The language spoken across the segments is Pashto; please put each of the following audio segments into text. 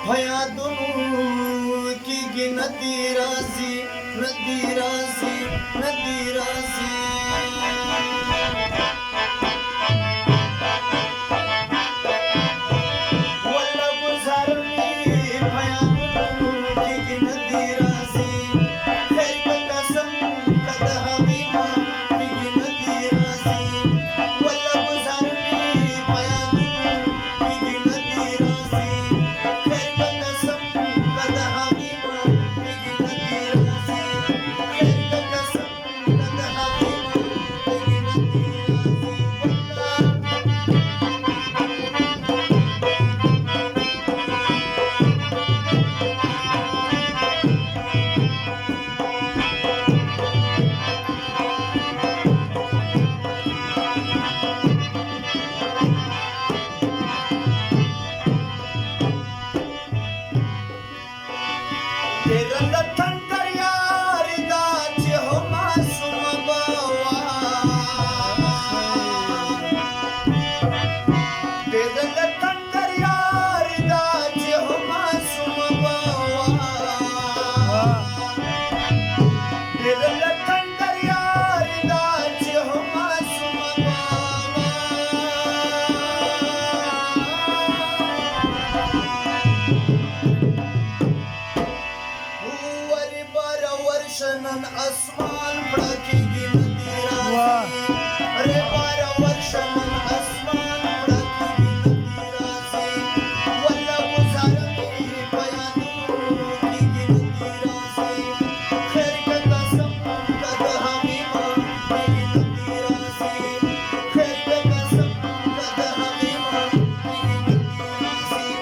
فریادونو کیږي ندی راځي ندی راځي ندی راځي ولا گزار می فریادونو کیږي ندی راځي خیر په قسم کده حبیبا کیږي ندی راځي ولا گزار می فریادونو کیږي ندی راځي نن اسمان پړکیږي ندی راځي اره بار ورش نن اسمان پړکیږي ندی راځي ولا گزار می پیادونو کیږي ندی راځي خیر کا قسم کده حبیبا کیږي ندی راځي خیر کا قسم کده حبیبا کیږي ندی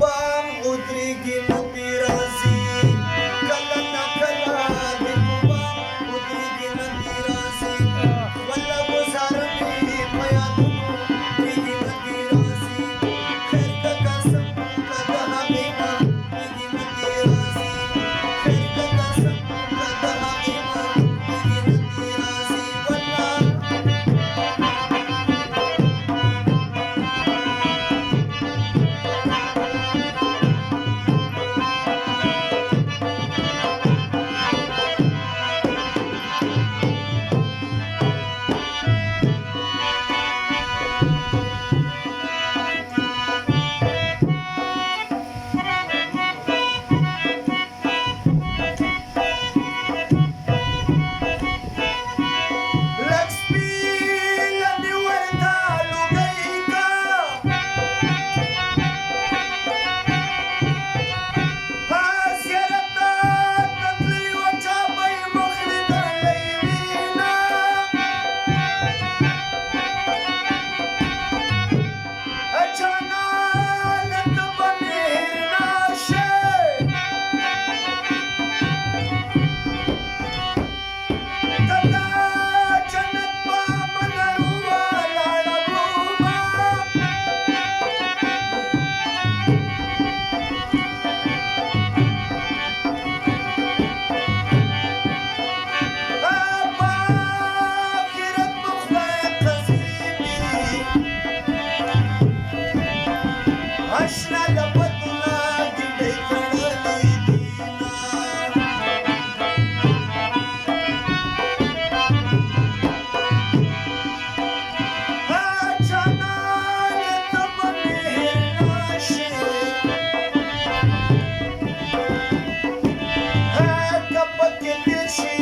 بام ودرېږي ندی راځي کله نا کله دې په بام ودرېږي ندی راځي ولا گزار می پیادونو کیږي ندی راځي خیر کا قسم کده حبیبا کیږي ندی راځي خیر کا قسم کده حبیبا کیږي ندی راځي ولا she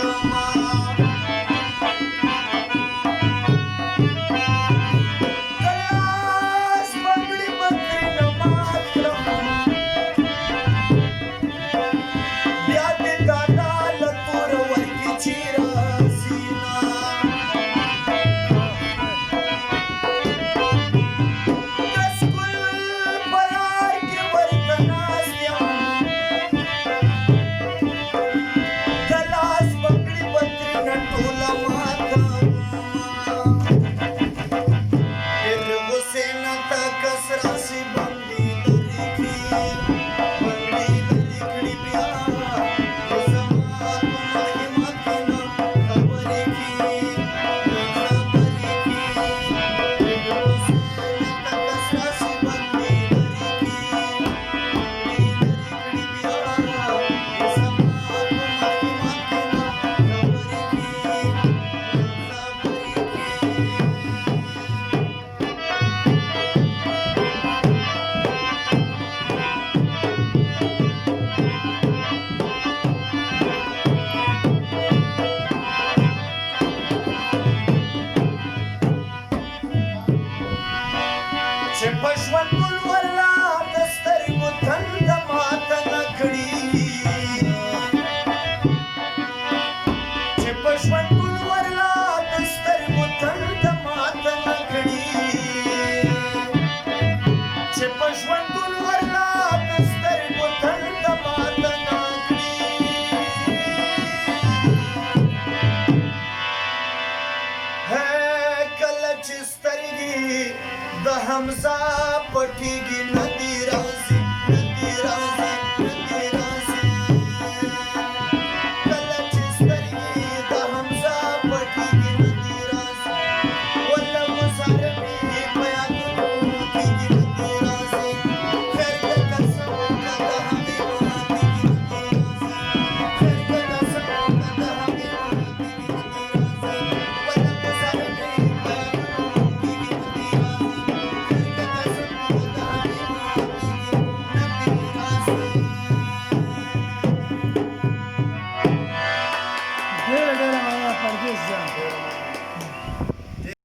کما کلاس بنگړي بکري نماز کړم بیا دې دادا له تور ورکي چې راسینا د سکول په لار کې ورته ناست یم کلاس بنگړي بکري نه ټوله ماته कसरासी बंदी लड़की बंदी लड़की बिया समात मही मतना खबर की कसरासी बंदी लड़की बिया समात मही मतना چې په ژوندون ورلا د سترګو تنده ماته نه کړي چې په ژوندون ورلا د سترګو تنده ماته نه کړي چې په ژوندون ورلا د سترګو تنده ماته نه کړي کله چې سترګې د حمزه پټیږي ندی راځي ندی راځي ندی راځي کله چې سترګې د حمزه پټیږي ندی راځي ولا گزار مې په یادونو کېږي ندی راځي خیر د قسم که د هغې ماتېږي ندی راځي خیر د قسم که د هغې ماتېږي ندی راځي ولا گزار مې په یادونو کېږي ندی راځي ډېره ډېره مننه پردیس جان